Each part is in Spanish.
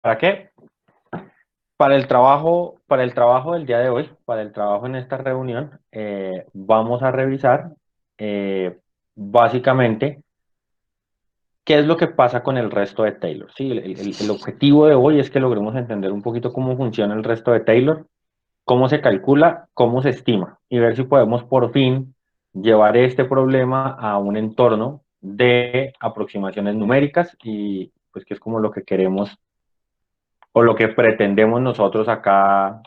¿Para qué? Para el trabajo del día de hoy, para el trabajo en esta reunión, vamos a revisar básicamente qué es lo que pasa con el resto de Taylor. Sí, el objetivo de hoy es que logremos entender un poquito cómo funciona el resto de Taylor, cómo se calcula, cómo se estima y ver si podemos por fin llevar este problema a un entorno de aproximaciones numéricas y pues que es como lo que queremos o lo que pretendemos nosotros acá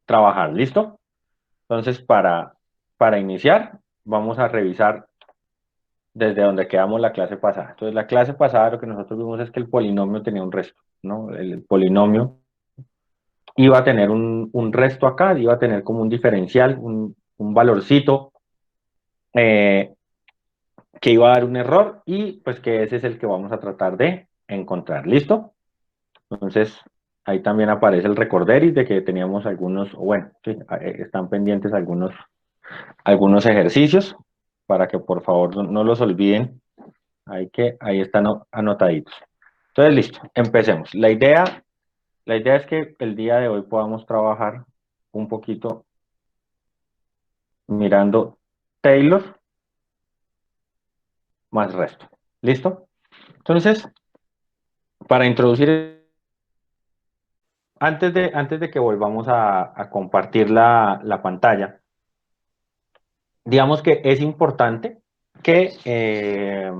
trabajar. ¿Listo? Entonces, para iniciar, vamos a revisar desde donde quedamos la clase pasada. Entonces, la clase pasada lo que nosotros vimos es que el polinomio tenía un resto, ¿no? El polinomio iba a tener un resto acá, iba a tener como un diferencial, un valorcito eh, que iba a dar un error y pues que ese es el que vamos a tratar de encontrar. ¿Listo? Entonces, ahí también aparece el recorderis de que teníamos algunos, bueno, sí, están pendientes algunos ejercicios para que por favor no los olviden. Ahí están anotaditos. Entonces, listo, empecemos. La idea es que el día de hoy podamos trabajar un poquito mirando Taylor más resto. ¿Listo? Entonces, para introducir, antes de que volvamos a compartir la pantalla, digamos que es importante que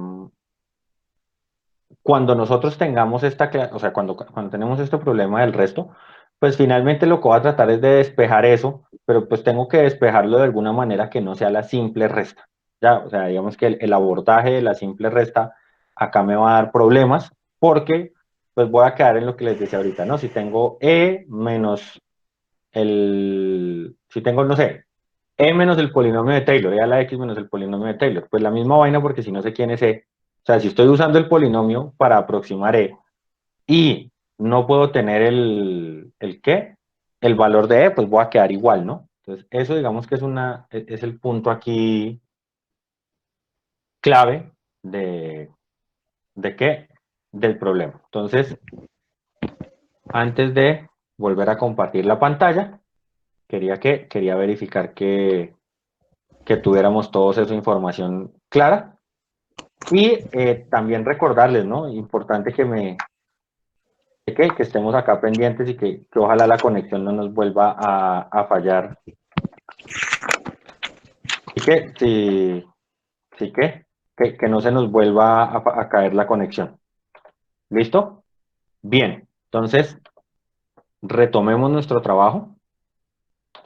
cuando nosotros tengamos esta clase, o sea, cuando tenemos este problema del resto, pues finalmente lo que voy a tratar es de despejar eso, pero pues tengo que despejarlo de alguna manera que no sea la simple resta. Ya, o sea, digamos que el abordaje de la simple resta acá me va a dar problemas porque pues voy a quedar en lo que les decía ahorita, ¿no? Si tengo E menos si tengo, no sé, E menos el polinomio de Taylor, E a la X menos el polinomio de Taylor, pues la misma vaina porque si no sé quién es E, o sea, si estoy usando el polinomio para aproximar E y no puedo tener ¿el qué? El valor de E, pues voy a quedar igual, ¿no? Entonces, eso digamos que es el punto aquí clave de, ¿de qué? Del problema. Entonces, antes de volver a compartir la pantalla, quería verificar que tuviéramos todos esa información clara y también recordarles, ¿no? Importante que estemos acá pendientes y que ojalá la conexión no nos vuelva a fallar. Y que, sí que no se nos vuelva a caer la conexión. ¿Listo? Bien, entonces retomemos nuestro trabajo.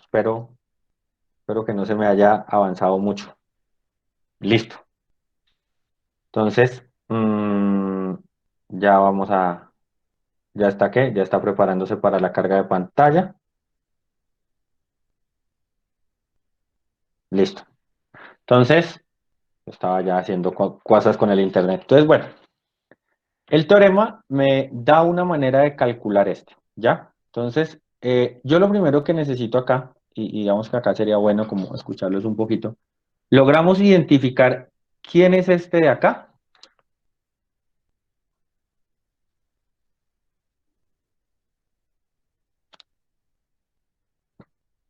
Espero, espero que no se me haya avanzado mucho. Listo. Entonces, ya vamos ya está qué, ya está preparándose para la carga de pantalla. Listo. Entonces, estaba ya haciendo cosas con el internet. Entonces, bueno, el teorema me da una manera de calcular esto, ¿ya? Entonces, yo lo primero que necesito acá, y digamos que acá sería bueno como escucharlos un poquito, logramos identificar quién es este de acá.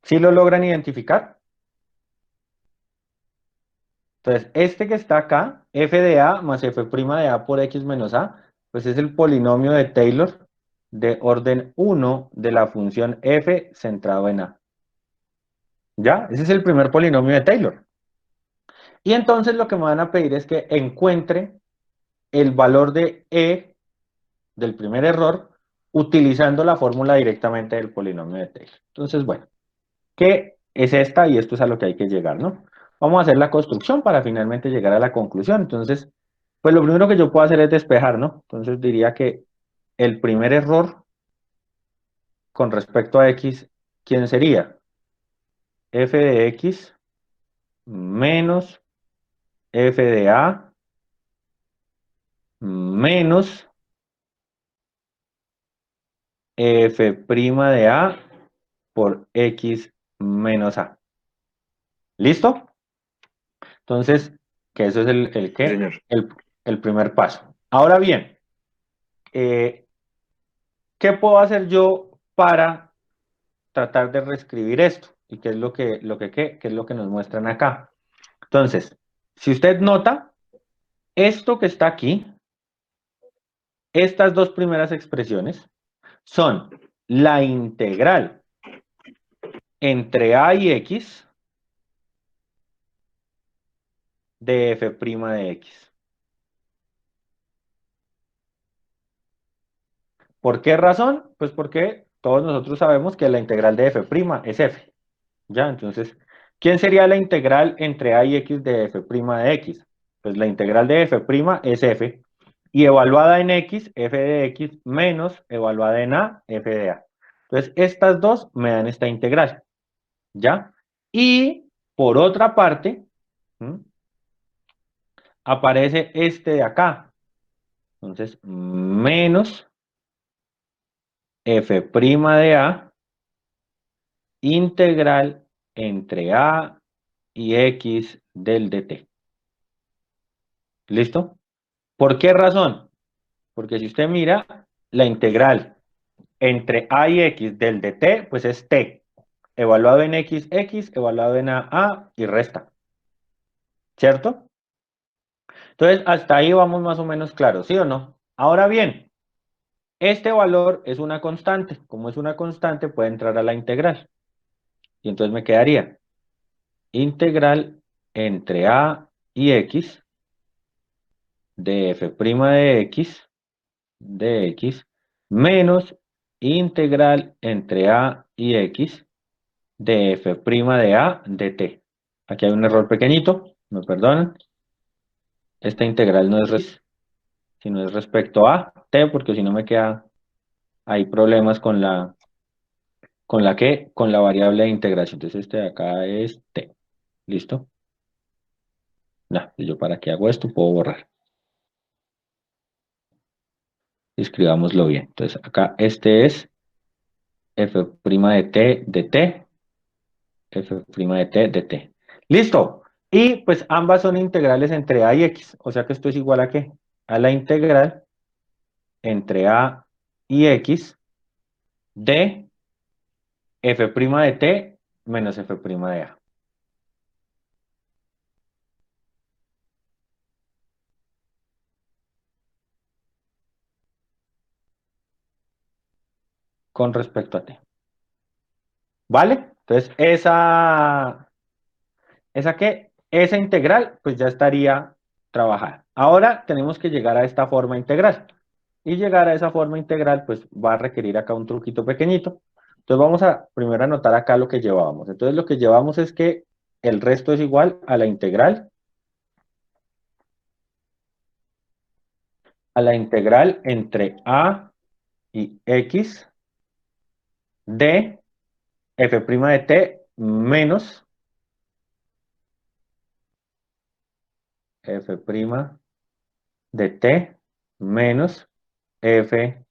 ¿Sí lo logran identificar? Entonces, este que está acá, f de a más f' de a por x menos a, pues es el polinomio de Taylor de orden uno de la función f centrado en a. ¿Ya? Ese es el primer polinomio de Taylor. Y entonces lo que me van a pedir es que encuentre el valor de e del primer error utilizando la fórmula directamente del polinomio de Taylor. Entonces, bueno, ¿qué es esta? Y esto es a lo que hay que llegar, ¿no? Vamos a hacer la construcción para finalmente llegar a la conclusión. Entonces, pues lo primero que yo puedo hacer es despejar, ¿no? Entonces diría que el primer error con respecto a x, ¿quién sería? F de x menos f de a menos f' de a por x menos a. ¿Listo? Entonces, que eso es el Sí, qué, señor. el primer paso. Ahora bien, ¿Qué puedo hacer yo para tratar de reescribir esto? ¿Y qué es qué es lo que nos muestran acá? Entonces, si usted nota, esto que está aquí, estas dos primeras expresiones, son la integral entre a y x de f' de x. ¿Por qué razón? Pues porque todos nosotros sabemos que la integral de f' es f. ¿Ya? Entonces, ¿quién sería la integral entre a y x de f' de x? Pues la integral de f' es f, y evaluada en x, f de x, menos evaluada en a, f de a. Entonces, estas dos me dan esta integral, ¿ya? Y por otra parte, ¿m? aparece este de acá. Entonces, menos f' de a, integral entre a y x del dt. ¿Listo? ¿Por qué razón? Porque si usted mira, la integral entre a y x del dt, pues es t, evaluado en x, x, evaluado en a y resta, ¿cierto? Entonces, hasta ahí vamos más o menos claros, ¿sí o no? Ahora bien, este valor es una constante. Como es una constante, puede entrar a la integral. Y entonces me quedaría integral entre a y x de f' de x menos integral entre a y x de f' de a de t. Aquí hay un error pequeñito, me perdonan. Esta integral no es, sino es respecto a t, porque si no me queda, hay problemas con la variable de integración. Entonces este de acá es t. ¿Listo? No, yo para qué hago esto, puedo borrar. Escribámoslo bien. Entonces acá este es f' de t de t, f' de t de t. ¡Listo! Y pues ambas son integrales entre a y x. O sea que esto es igual a ¿qué? A la integral entre a y x de f' de t menos f' de a. Con respecto a t. ¿Vale? Entonces, esa integral, pues ya estaría trabajada. Ahora tenemos que llegar a esta forma integral. Y llegar a esa forma integral, pues va a requerir acá un truquito pequeñito. Entonces vamos a primero anotar acá lo que llevábamos. Entonces lo que llevamos es que el resto es igual a la integral entre a y x de f' de t menos f' de t menos f'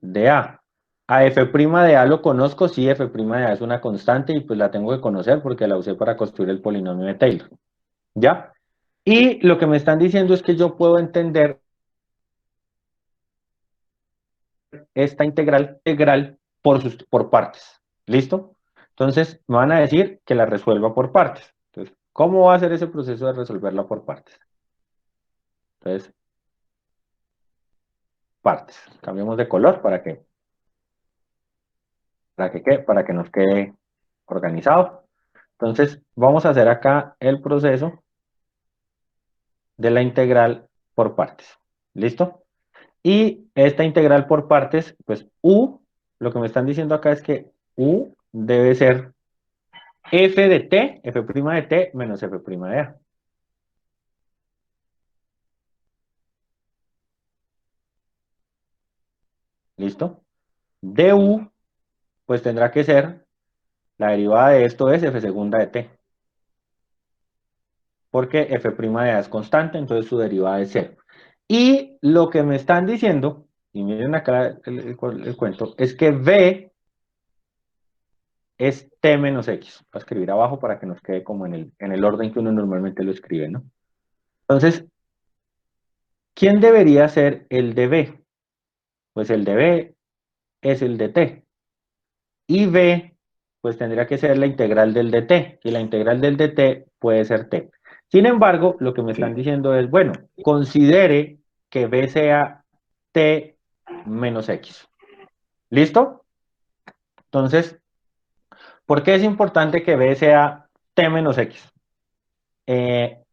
de a. A f' de a lo conozco, sí, f' de a es una constante y pues la tengo que conocer porque la usé para construir el polinomio de Taylor. ¿Ya? Y lo que me están diciendo es que yo puedo entender esta integral por partes. ¿Listo? Entonces, me van a decir que la resuelva por partes. Entonces, ¿cómo va a ser ese proceso de resolverla por partes? Entonces, partes. Cambiamos de color para que nos quede organizado. Entonces, vamos a hacer acá el proceso de la integral por partes. ¿Listo? Y esta integral por partes, pues lo que me están diciendo acá es que u debe ser f de t, f' de t menos f' de a. ¿Listo? Du, pues tendrá que ser, la derivada de esto es f segunda de t, porque f' de a es constante, entonces su derivada es cero. Y lo que me están diciendo, y miren acá el cuento, es que v es t menos x. Voy a escribir abajo para que nos quede como en el orden que uno normalmente lo escribe, ¿no? Entonces, ¿quién debería ser el de b? pues el de B es el de T. Y B, pues tendría que ser la integral del dt, y la integral del dt puede ser T. Sin embargo, lo que me están Sí, diciendo es, bueno, considere que B sea T menos X. ¿Listo? Entonces, ¿por qué es importante que B sea T menos X?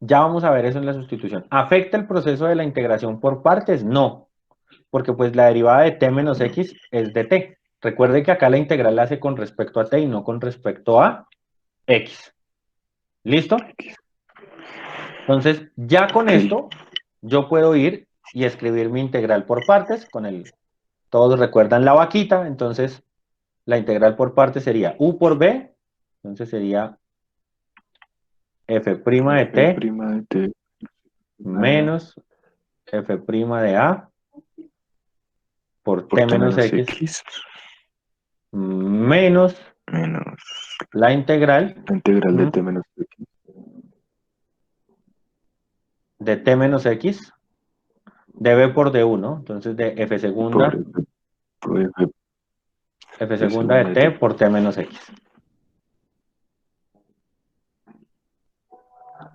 Ya vamos a ver eso en la sustitución. ¿Afecta el proceso de la integración por partes? No, porque pues la derivada de T menos no, X es de T. Recuerde que acá la integral la hace con respecto a T y no con respecto a X. ¿Listo? X. Entonces, ya con Ok, esto, yo puedo ir y escribir mi integral por partes con el, todos recuerdan la vaquita, entonces la integral por partes sería u por b, entonces sería f' de f' t de t, menos f' de a por por t t menos menos x x menos menos la integral la integral de ¿m? t menos x de t menos x de b por d1, entonces de por f, f f segunda de segunda de t t. por t menos x.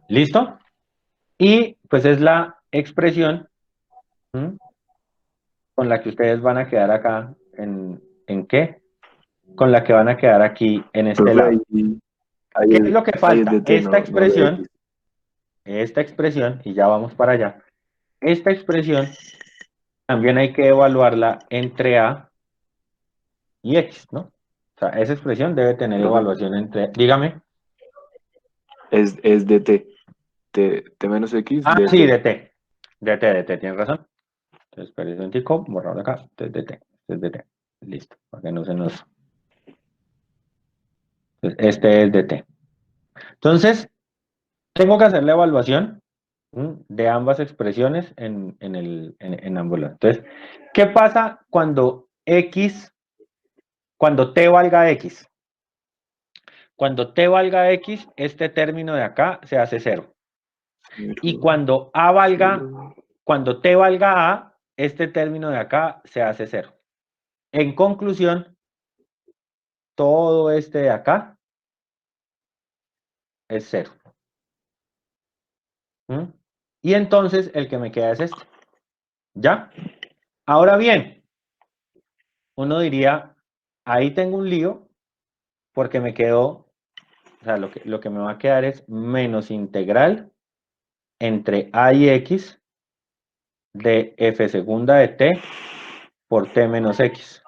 ¿Listo? Y pues es la expresión ¿m? con la que ustedes van a quedar acá ¿en qué? Con la que van a quedar aquí en este Profe, lado. ¿Qué es lo que ahí es de falta? t, no, no de x. Esta expresión, y ya vamos para allá, esta expresión también hay que evaluarla entre A y X, ¿no? O sea, esa expresión debe tener Profe, evaluación entre, dígame. es de t. T menos x Ah, de sí, t. de T, tienes razón. Entonces, espera un momentico, borrar acá, este es de T, listo, para que no se nos... Entonces, este es de T. Entonces, tengo que hacer la evaluación de ambas expresiones en ambos lados. Entonces, ¿qué pasa cuando t valga x? Cuando t valga x, este término de acá se hace cero. Y Cero, cuando cero. t valga a, este término de acá se hace cero. En conclusión, todo este de acá es cero. ¿Mm? Y entonces el que me queda es este. ¿Ya? Ahora bien, uno diría, ahí tengo un lío porque me quedó, o sea, lo que me va a quedar es menos integral entre a y x de f segunda de t por t menos x.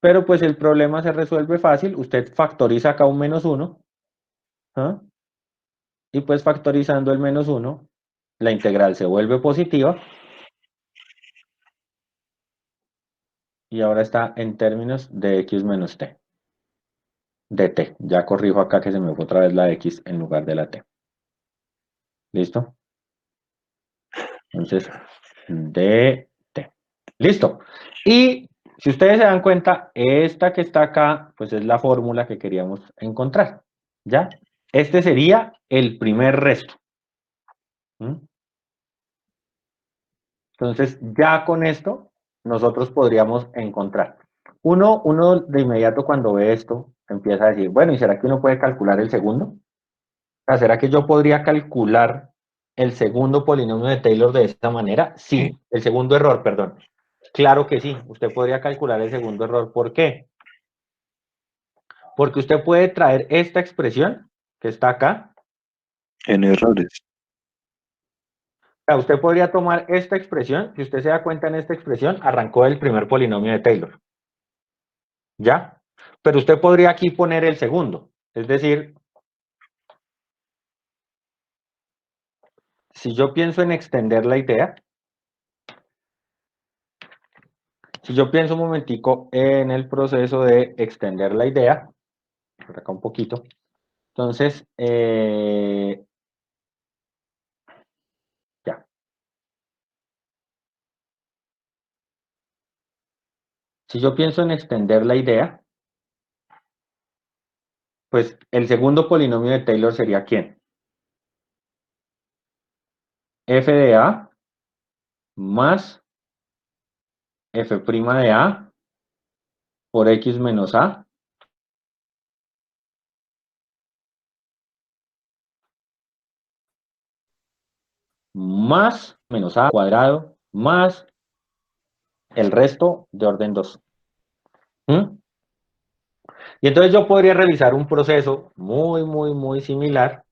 Pero pues el problema se resuelve fácil. Usted factoriza acá un menos 1. ¿Ah? Y pues factorizando el menos 1, la integral se vuelve positiva. Y ahora está en términos de x menos t. De t. Ya corrijo acá que se me fue otra vez la x en lugar de la t. ¿Listo? Entonces, dt. Listo. Y si ustedes se dan cuenta, esta que está acá, pues es la fórmula que queríamos encontrar. ¿Ya? Este sería el primer resto. ¿Mm? Entonces, ya con esto, nosotros podríamos encontrar. Uno de inmediato cuando ve esto, empieza a decir, bueno, ¿y será que uno puede calcular el segundo? O sea, ¿será que yo podría calcular el segundo polinomio de Taylor de esta manera? Sí, Sí, el segundo error, perdón. Claro que sí, usted podría calcular el segundo error. ¿Por qué? Porque usted puede traer esta expresión que está acá. en errores. O sea, usted podría tomar esta expresión, si usted se da cuenta en esta expresión, arrancó el primer polinomio de Taylor. ¿Ya? Pero usted podría aquí poner el segundo. Es decir, si yo pienso en extender la idea, si yo pienso un momentico en el proceso de extender la idea, por acá un poquito, entonces, ya. Si yo pienso en extender la idea, pues el segundo polinomio de Taylor sería ¿quién? F de A más f' de A por x menos A más menos A cuadrado más el resto de orden 2. ¿Mm? Y entonces yo podría realizar un proceso muy similar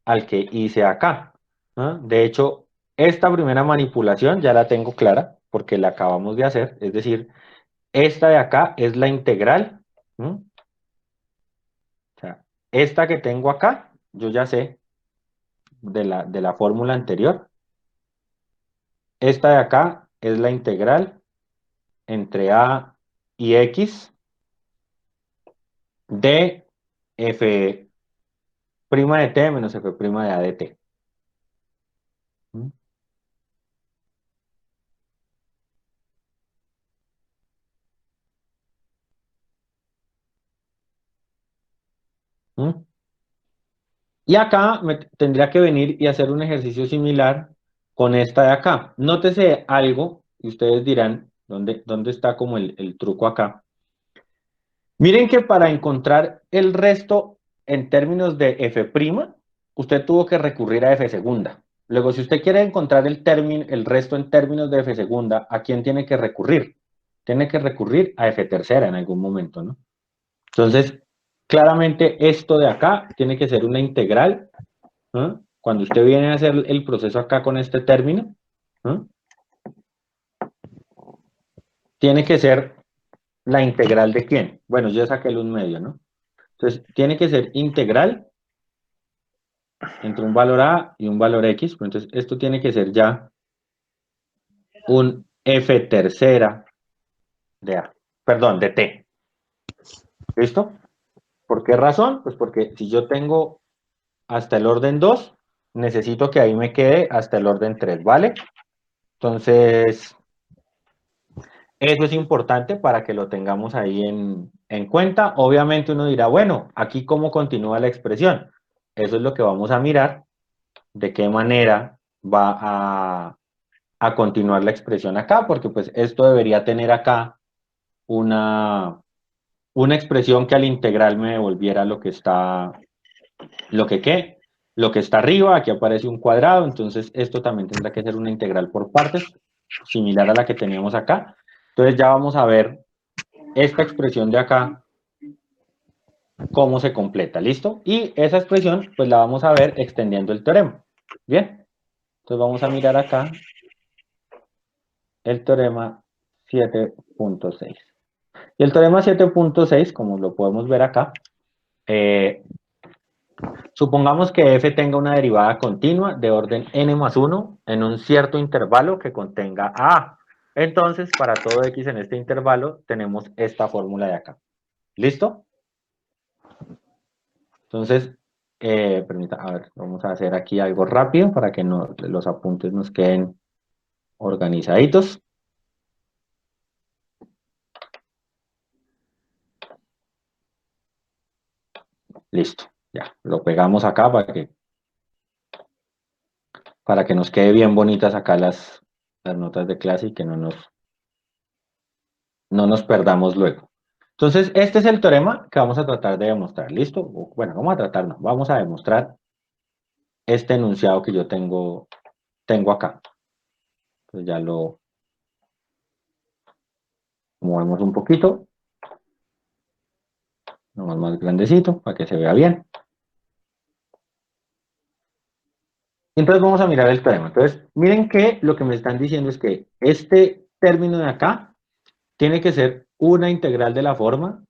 al que hice acá. ¿No? De hecho, esta primera manipulación ya la tengo clara porque la acabamos de hacer. Es decir, esta de acá es la integral. ¿No? O sea, esta que tengo acá, yo ya sé de la fórmula anterior. Esta de acá es la integral entre A y X de f' de t menos f' de A de t. ¿Mm? ¿Mm? Y acá me tendría que venir y hacer un ejercicio similar con esta de acá. Nótese algo, y ustedes dirán, ¿dónde está como el truco acá? Miren que para encontrar el resto en términos de f', usted tuvo que recurrir a f segunda. Luego, si usted quiere encontrar el resto en términos de f segunda, ¿a quién tiene que recurrir? Tiene que recurrir a f tercera en algún momento, ¿no? Entonces, claramente esto de acá tiene que ser una integral. ¿Ah? Cuando usted viene a hacer el proceso acá con este término, ¿ah? Tiene que ser la integral de quién. Bueno, yo saqué el 1 medio, ¿no? Entonces, tiene que ser integral entre un valor A y un valor X. Pues entonces, esto tiene que ser ya un f tercera de A. Perdón, de T. ¿Listo? ¿Por qué razón? Pues porque si yo tengo hasta el orden 2, necesito que ahí me quede hasta el orden 3, ¿vale? Entonces, eso es importante para que lo tengamos ahí en cuenta. Obviamente uno dirá, bueno, aquí cómo continúa la expresión. Eso es lo que vamos a mirar, de qué manera va a continuar la expresión acá, porque pues esto debería tener acá una expresión que al integral me devolviera lo que qué, lo que está arriba. Aquí aparece un cuadrado, entonces esto también tendrá que ser una integral por partes, similar a la que teníamos acá. Entonces ya vamos a ver esta expresión de acá, cómo se completa, ¿listo? Y esa expresión, pues la vamos a ver extendiendo el teorema. Bien, entonces vamos a mirar acá el teorema 7.6. Y el teorema 7.6, como lo podemos ver acá, supongamos que f tenga una derivada continua de orden n más 1 en un cierto intervalo que contenga a. Entonces, para todo x en este intervalo, tenemos esta fórmula de acá. ¿Listo? Entonces, a ver, vamos a hacer aquí algo rápido para que los apuntes nos queden organizaditos. Listo, ya, lo pegamos acá para que nos quede bien bonitas acá las notas de clase y que no nos perdamos luego. Entonces, este es el teorema que vamos a tratar de demostrar. ¿Listo? Bueno, vamos a tratar, no, vamos a demostrar este enunciado que yo tengo acá. Entonces ya lo movemos un poquito, más grandecito para que se vea bien. Entonces vamos a mirar el teorema. Entonces, miren que lo que me están diciendo es que este término de acá tiene que ser una integral de la forma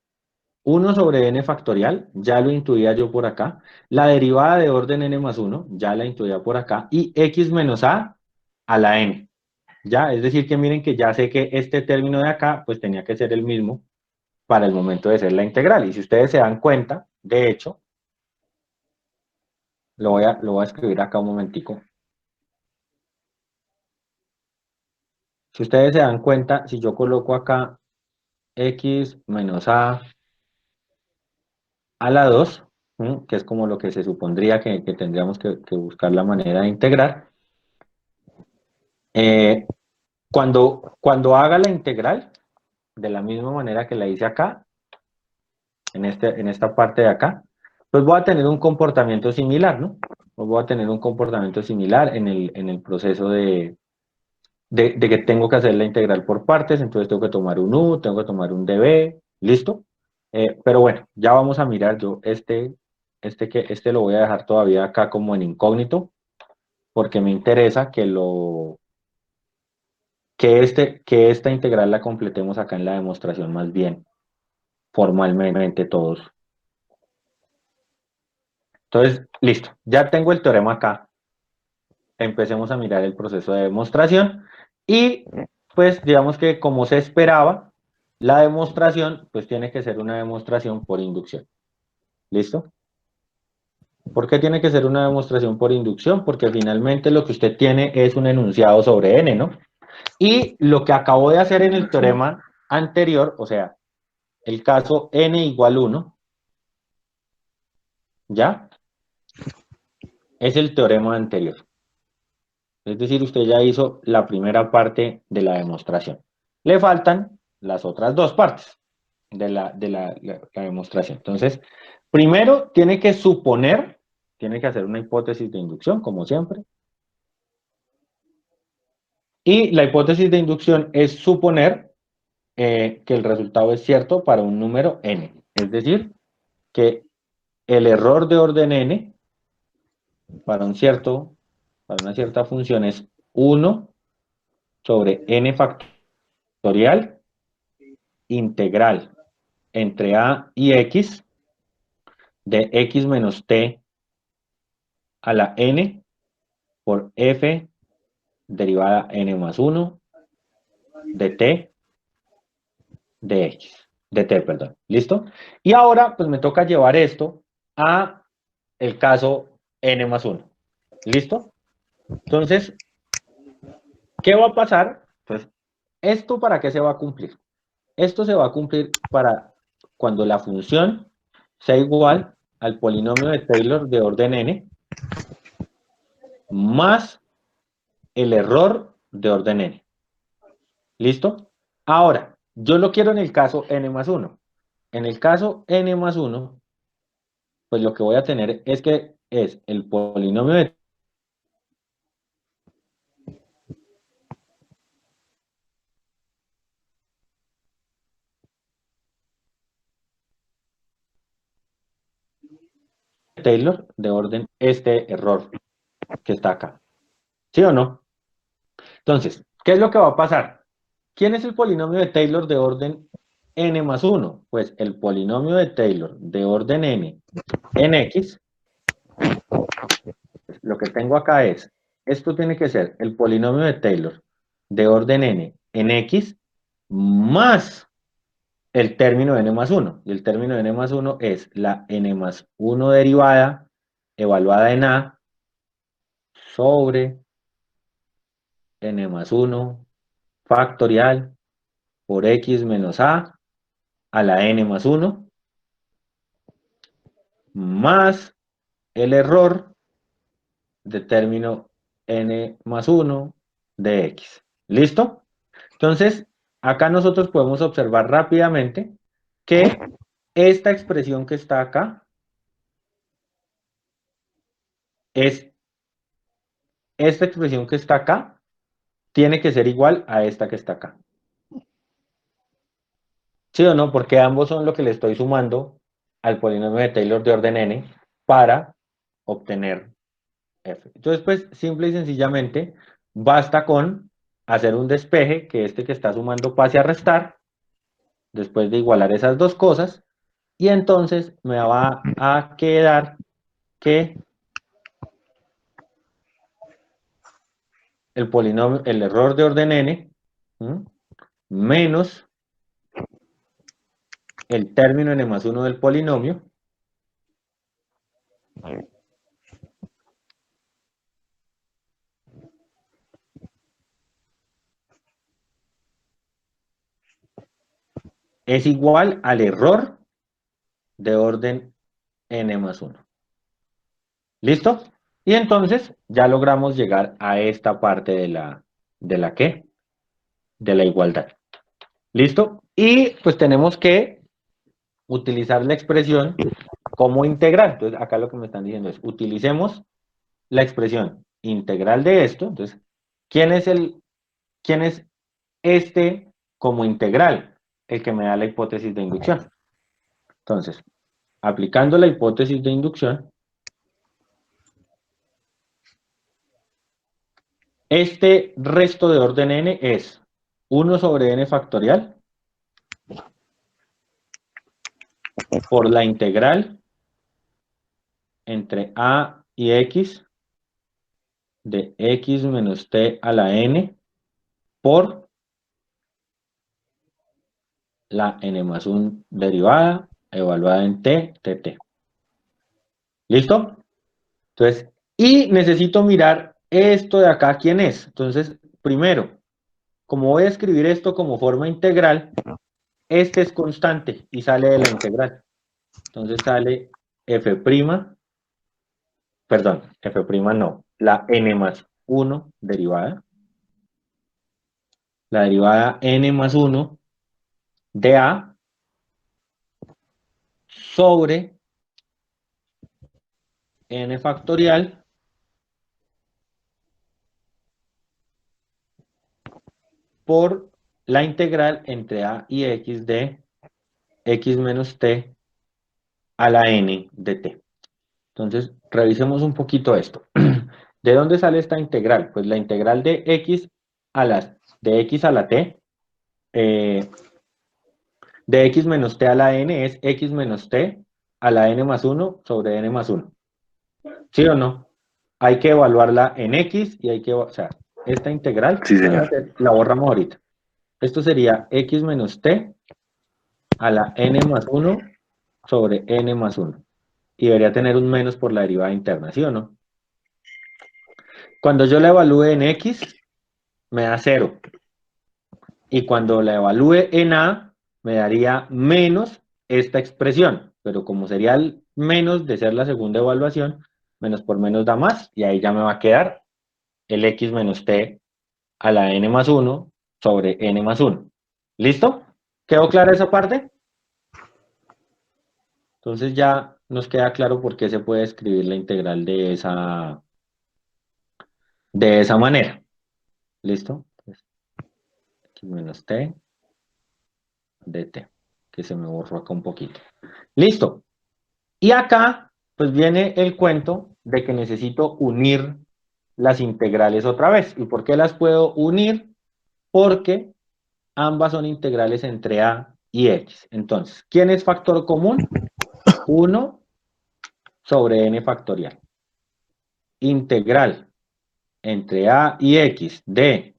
1/n factorial, ya lo intuía yo por acá, la derivada de orden n más 1, ya la intuía por acá, y x menos a la n. Ya, es decir que miren que ya sé que este término de acá, pues tenía que ser el mismo para el momento de ser la integral. Y si ustedes se dan cuenta, de hecho, lo voy a escribir acá un momentico. Si ustedes se dan cuenta, si yo coloco acá x menos a la 2, ¿sí? Que es como lo que se supondría que tendríamos que buscar la manera de integrar, Cuando haga la integral, de la misma manera que la hice acá, en esta parte de acá, pues voy a tener un comportamiento similar, ¿no? Pues voy a tener un comportamiento similar en el proceso de que tengo que hacer la integral por partes, entonces tengo que tomar un u, tengo que tomar un db, ¿listo? Pero bueno, ya vamos a mirar yo este lo voy a dejar todavía acá como en incógnito, porque me interesa que esta integral la completemos acá en la demostración más bien, formalmente todos. Entonces, listo, ya tengo el teorema acá. Empecemos a mirar el proceso de demostración y pues digamos que como se esperaba, la demostración pues tiene que ser una demostración por inducción. ¿Listo? ¿Por qué tiene que ser una demostración por inducción? Porque finalmente lo que usted tiene es un enunciado sobre n, ¿no? Y lo que acabo de hacer en el teorema anterior, o sea, el caso n igual 1, ¿ya? Es el teorema anterior. Es decir, usted ya hizo la primera parte de la demostración. Le faltan las otras dos partes de la demostración. Entonces, primero tiene que suponer, tiene que hacer una hipótesis de inducción, como siempre. Y la hipótesis de inducción es suponer que el resultado es cierto para un número n. Es decir, que el error de orden n para para una cierta función es 1 sobre n factorial integral entre a y x de x menos t a la n por f derivada n más 1 de t de x, de t, perdón. ¿Listo? Y ahora, pues me toca llevar esto a el caso n más 1. ¿Listo? Entonces, ¿qué va a pasar? Pues, ¿esto para qué se va a cumplir? Esto se va a cumplir para cuando la función sea igual al polinomio de Taylor de orden n más el error de orden n. ¿Listo? Ahora, yo lo quiero en el caso n más 1. En el caso n más 1, pues lo que voy a tener es que es el polinomio de Taylor de orden este error que está acá. ¿Sí o no? Entonces, ¿qué es lo que va a pasar? ¿Quién es el polinomio de Taylor de orden n más 1? Pues el polinomio de Taylor de orden n en x, lo que tengo acá es, esto tiene que ser el polinomio de Taylor de orden n en x más el término n más 1. Y el término n más 1 es la n más 1 derivada evaluada en a sobre n más 1 factorial por x menos a la n más 1 más el error de término n más 1 de x. ¿Listo? Entonces, acá nosotros podemos observar rápidamente que esta expresión que está acá es, esta expresión que está acá tiene que ser igual a esta que está acá. ¿Sí o no? Porque ambos son lo que le estoy sumando al polinomio de Taylor de orden n para obtener f. Entonces, pues, simple y sencillamente, basta con hacer un despeje, que este que está sumando pase a restar, después de igualar esas dos cosas, y entonces me va a quedar que el polinomio, el error de orden n, ¿m? Menos el término n más 1 del polinomio, es igual al error de orden n más 1. ¿Listo? Y entonces ya logramos llegar a esta parte de la ¿qué? de la igualdad. ¿Listo? Y pues tenemos que utilizar la expresión como integral. Entonces, acá lo que me están diciendo es, utilicemos la expresión integral de esto. Entonces, quién es este como integral? El que me da la hipótesis de inducción. Entonces, aplicando la hipótesis de inducción, este resto de orden n es 1 sobre n factorial por la integral entre a y x de x menos t a la n por la n más 1 derivada evaluada en t, tt. ¿Listo? Entonces, y necesito mirar esto de acá, ¿quién es? Entonces, primero, como voy a escribir esto como forma integral, este es constante y sale de la integral. Entonces sale f', perdón, f' no, la n más 1 derivada, la derivada n más 1 de a sobre n factorial por la integral entre a y x de x menos t a la n de t. Entonces, revisemos un poquito esto. ¿De dónde sale esta integral? Pues la integral de x a la t, de x menos t a la n es x menos t a la n más 1 sobre n más 1. ¿Sí o no? Hay que evaluarla en x y hay que, o sea, esta integral, Sí, la voy a señor. hacer, la borramos ahorita. Esto sería x menos t a la n más 1 sobre n más 1. Y debería tener un menos por la derivada interna, ¿sí o no? Cuando yo la evalúe en x, me da 0. Y cuando la evalúe en a, me daría menos esta expresión. Pero como sería el menos de ser la segunda evaluación, menos por menos da más. Y ahí ya me va a quedar el x menos t a la n más 1 sobre n más 1. ¿Listo? ¿Quedó clara esa parte? Entonces ya nos queda claro por qué se puede escribir la integral de esa manera. ¿Listo? Pues, x menos t dt, que se me borró acá un poquito. Listo. Y acá, pues viene el cuento de que necesito unir las integrales otra vez. ¿Y por qué las puedo unir? Porque ambas son integrales entre a y x. Entonces, ¿quién es factor común? 1 sobre n factorial. Integral entre a y x de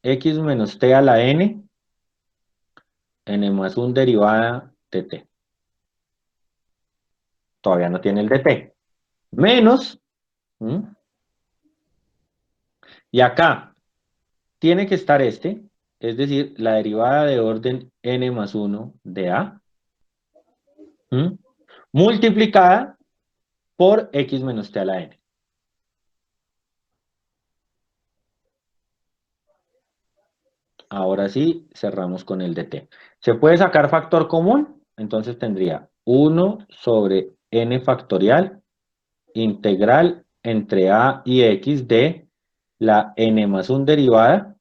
x menos t a la n, n más 1 derivada de t. Todavía no tiene el dt. Menos, ¿m? Y acá tiene que estar este, es decir, la derivada de orden n más 1 de a, ¿m? Multiplicada por x menos t a la n. Ahora sí, cerramos con el dt. ¿Se puede sacar factor común? Entonces tendría 1 sobre n factorial integral entre a y x de la n más 1 derivada,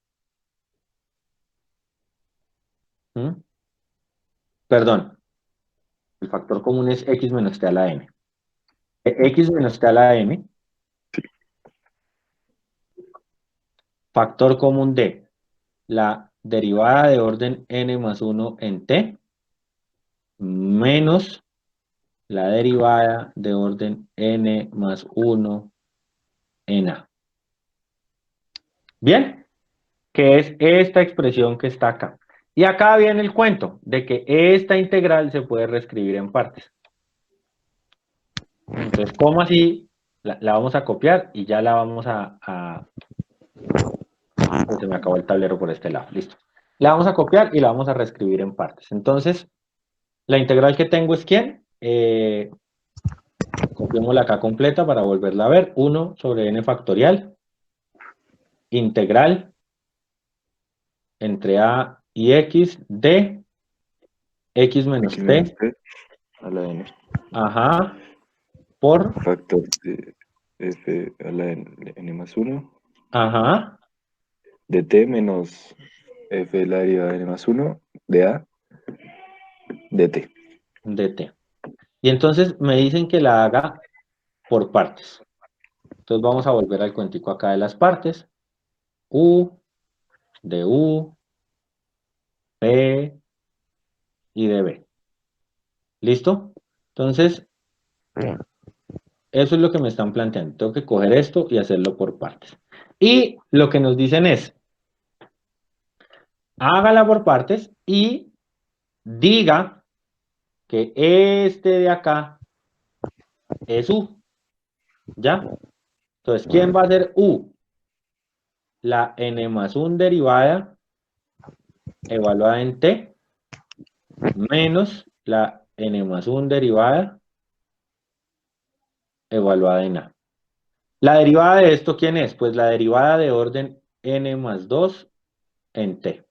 ¿m? Perdón, el factor común es x menos t a la n. X menos t a la n, factor común de la derivada de orden n más 1 en t, menos la derivada de orden n más 1 en a. Bien, que es esta expresión que está acá. Y acá viene el cuento de que esta integral se puede reescribir en partes. Entonces, ¿cómo así? La vamos a copiar y ya la vamos pues se me acabó el tablero por este lado, listo. La vamos a copiar y la vamos a reescribir en partes. Entonces, la integral que tengo es ¿quién? Copiémosla acá completa para volverla a ver. 1 sobre n factorial, integral entre A y X de X menos X menos T, T a la N. ajá, por, Factor de F a la N más 1 ajá, de T menos F de la derivada de N más 1 de A de T. de T. Y entonces me dicen que la haga por partes. Entonces vamos a volver al cuentico acá de las partes. U, de U, P y de B. ¿Listo? Entonces, eso es lo que me están planteando. Tengo que coger esto y hacerlo por partes. Y lo que nos dicen es, hágala por partes y diga que este de acá es U. ¿Ya? Entonces, ¿quién va a ser U? La n más 1 derivada evaluada en t menos la n más 1 derivada evaluada en a. La derivada de esto, ¿quién es? Pues la derivada de orden n más 2 en t.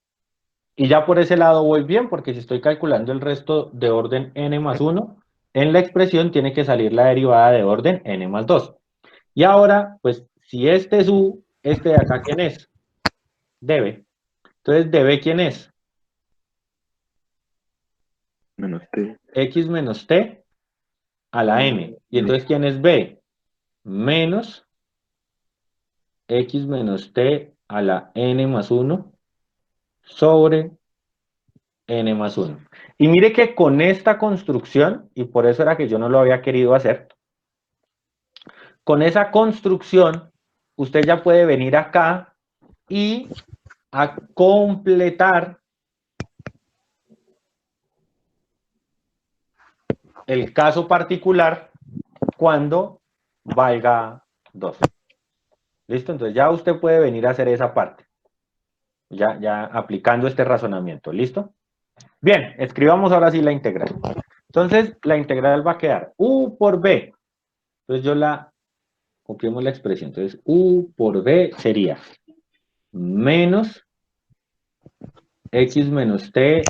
Y ya por ese lado voy bien, porque si estoy calculando el resto de orden n más 1, en la expresión tiene que salir la derivada de orden n más 2. Y ahora, pues, si este es u, este de acá, ¿quién es? Db. Entonces, db, ¿quién es? Menos T X menos t a a la la n. Y N. entonces, ¿quién es b? Menos x menos t a la n más 1 sobre n más 1. Y mire que con esta construcción, y por eso era que yo no lo había querido hacer, con esa construcción, usted ya puede venir acá y a completar el caso particular cuando valga 2. ¿Listo? Entonces ya usted puede venir a hacer esa parte, ya aplicando este razonamiento. ¿Listo? Bien, escribamos ahora sí la integral. Entonces, la integral va a quedar u por b. Entonces yo copiemos la expresión. Entonces, u por b sería menos x menos t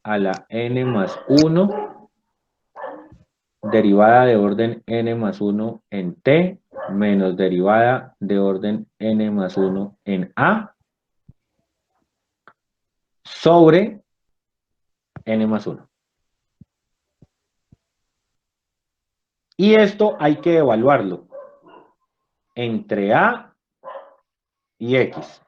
a la n más 1 derivada de orden n más 1 en t menos derivada de orden n más 1 en a sobre n más 1. Y esto hay que evaluarlo entre a y x.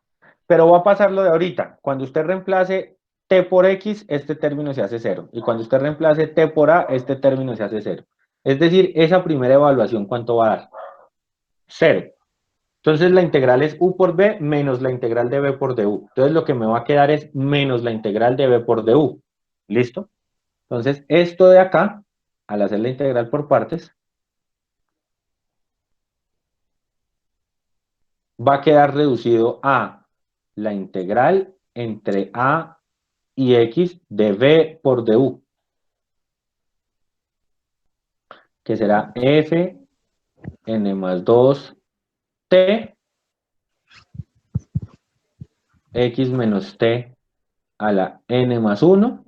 Pero va a pasar lo de ahorita. Cuando usted reemplace t por x, este término se hace 0. Y cuando usted reemplace t por a, este término se hace 0. Es decir, esa primera evaluación, ¿cuánto va a dar? 0. Entonces la integral es u por b menos la integral de b por du. Entonces lo que me va a quedar es menos la integral de b por du. ¿Listo? Entonces esto de acá, al hacer la integral por partes, va a quedar reducido a la integral entre a y x de b por du, que será f n más 2t x menos t a la n más 1.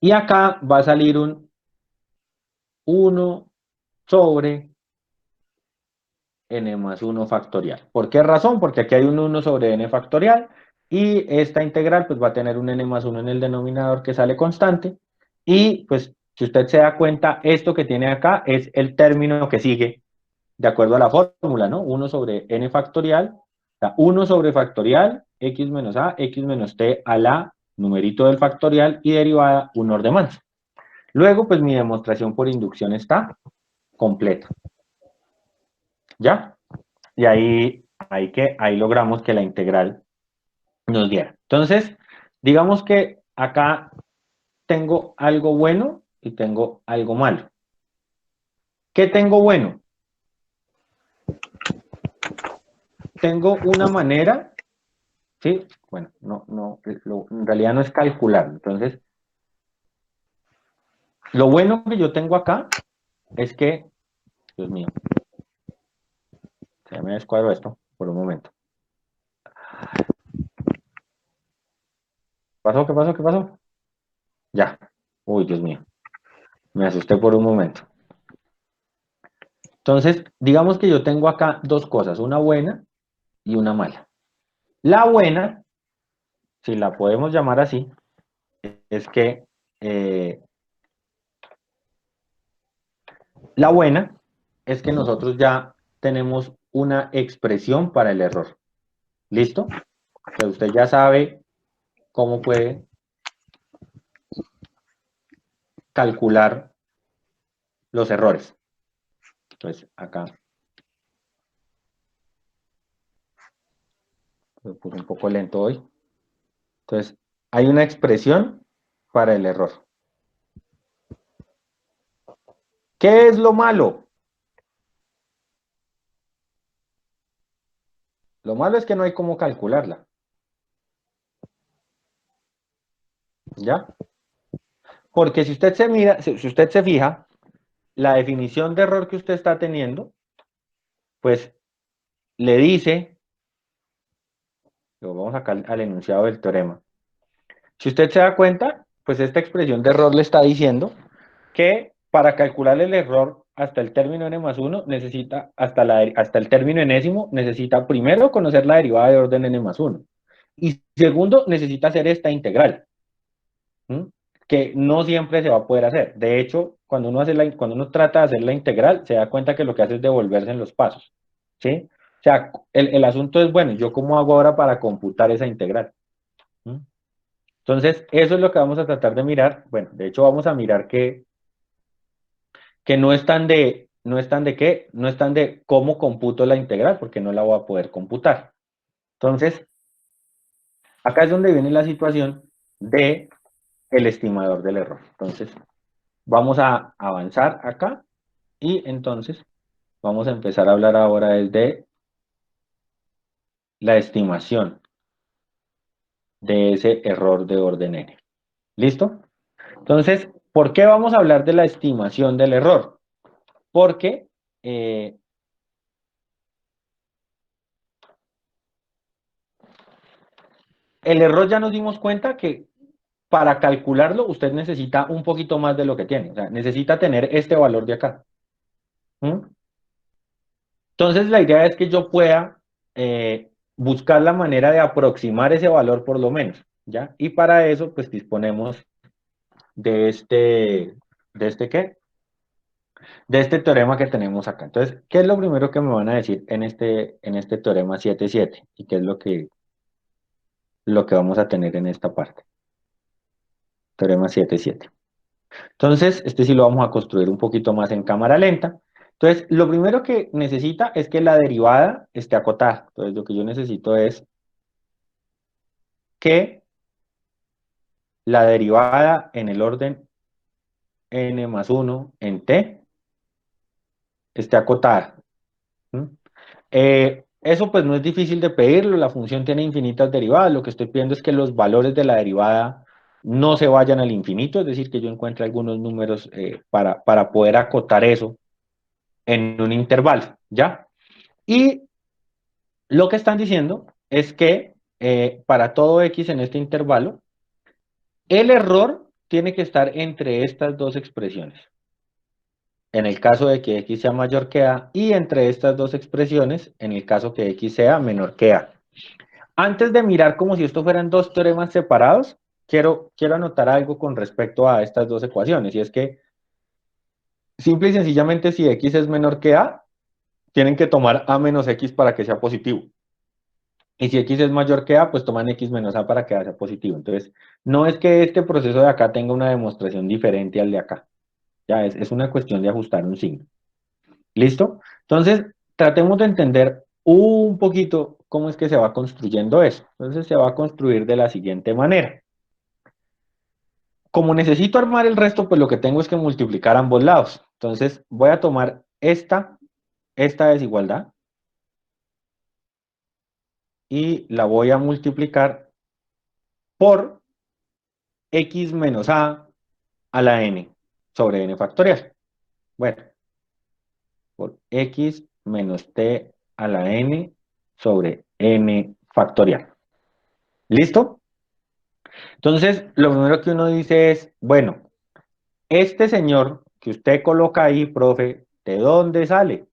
Y acá va a salir un 1 sobre n más 1 factorial. ¿Por qué razón? Porque aquí hay un 1 sobre n factorial y esta integral pues va a tener un n más 1 en el denominador que sale constante y pues si usted se da cuenta, esto que tiene acá es el término que sigue de acuerdo a la fórmula, ¿no? 1 sobre n factorial, o sea, 1 sobre factorial, x menos a, x menos t a la numerito del factorial y derivada un orden más. Luego, pues mi demostración por inducción está completa. ¿Ya? Y ahí logramos que la integral nos diera. Entonces, digamos que acá tengo algo bueno y tengo algo malo. ¿Qué tengo bueno? Tengo una manera, ¿sí? Bueno, en realidad no es calcular. Entonces, lo bueno que yo tengo acá es que, Dios mío, se me descuadró esto por un momento. ¿Pasó? ¿Qué pasó? ¿Qué pasó? Ya. Uy, Dios mío. Me asusté por un momento. Entonces, digamos que yo tengo acá dos cosas, una buena y una mala. La buena, si la podemos llamar así, es que la buena es que nosotros ya tenemos una expresión para el error. ¿Listo? Entonces usted ya sabe cómo puede calcular los errores. Entonces, acá lo puse un poco lento hoy. Entonces, hay una expresión para el error. ¿Qué es lo malo? Lo malo es que no hay cómo calcularla. ¿Ya? Porque si usted se mira, si usted se fija, la definición de error que usted está teniendo, pues le dice, vamos acá al enunciado del teorema. Si usted se da cuenta, pues esta expresión de error le está diciendo que para calcular el error hasta el término n más 1 necesita, hasta el término enésimo, necesita primero conocer la derivada de orden n más 1. Y segundo, necesita hacer esta integral, ¿m? Que no siempre se va a poder hacer. De hecho, cuando uno trata de hacer la integral, se da cuenta que lo que hace es devolverse en los pasos, ¿sí? O sea, el asunto es, bueno, ¿yo cómo hago ahora para computar esa integral? ¿M? Entonces, eso es lo que vamos a tratar de mirar. Bueno, de hecho, vamos a mirar que no están de qué, no están de cómo computo la integral, porque no la voy a poder computar. Entonces, acá es donde viene la situación de el estimador del error. Entonces, vamos a avanzar acá y entonces vamos a empezar a hablar ahora desde la estimación de ese error de orden n. ¿Listo? Entonces, ¿por qué vamos a hablar de la estimación del error? Porque el error ya nos dimos cuenta que para calcularlo usted necesita un poquito más de lo que tiene. O sea, necesita tener este valor de acá. ¿Mm? Entonces, la idea es que yo pueda buscar la manera de aproximar ese valor por lo menos, ¿ya? Y para eso, pues disponemos de ¿de este qué? De este teorema que tenemos acá. Entonces, ¿qué es lo primero que me van a decir en este teorema 7,7? ¿Y qué es lo que vamos a tener en esta parte? Teorema 7,7. Entonces, este sí lo vamos a construir un poquito más en cámara lenta. Entonces, lo primero que necesita es que la derivada esté acotada. Entonces, lo que yo necesito es que la derivada en el orden n más 1 en t esté acotada. ¿Mm? Eso pues no es difícil de pedirlo, la función tiene infinitas derivadas, lo que estoy pidiendo es que los valores de la derivada no se vayan al infinito, es decir, que yo encuentre algunos números para poder acotar eso en un intervalo, ¿ya? Y lo que están diciendo es que para todo x en este intervalo, el error tiene que estar entre estas dos expresiones. En el caso de que x sea mayor que a, y entre estas dos expresiones, en el caso que x sea menor que a. Antes de mirar como si esto fueran dos teoremas separados, quiero anotar algo con respecto a estas dos ecuaciones, y es que simple y sencillamente si x es menor que a, tienen que tomar a menos x para que sea positivo. Y si x es mayor que a, pues toman x menos a para que a sea positivo. Entonces, no es que este proceso de acá tenga una demostración diferente al de acá. Ya es una cuestión de ajustar un signo. ¿Listo? Entonces, tratemos de entender un poquito cómo es que se va construyendo eso. Entonces, se va a construir de la siguiente manera. Como necesito armar el resto, pues lo que tengo es que multiplicar ambos lados. Entonces, voy a tomar esta desigualdad y la voy a multiplicar por x menos a la n sobre n factorial. Bueno, por x menos t a la n sobre n factorial. ¿Listo? Entonces, lo primero que uno dice es, bueno, este señor que usted coloca ahí, profe, ¿de dónde sale?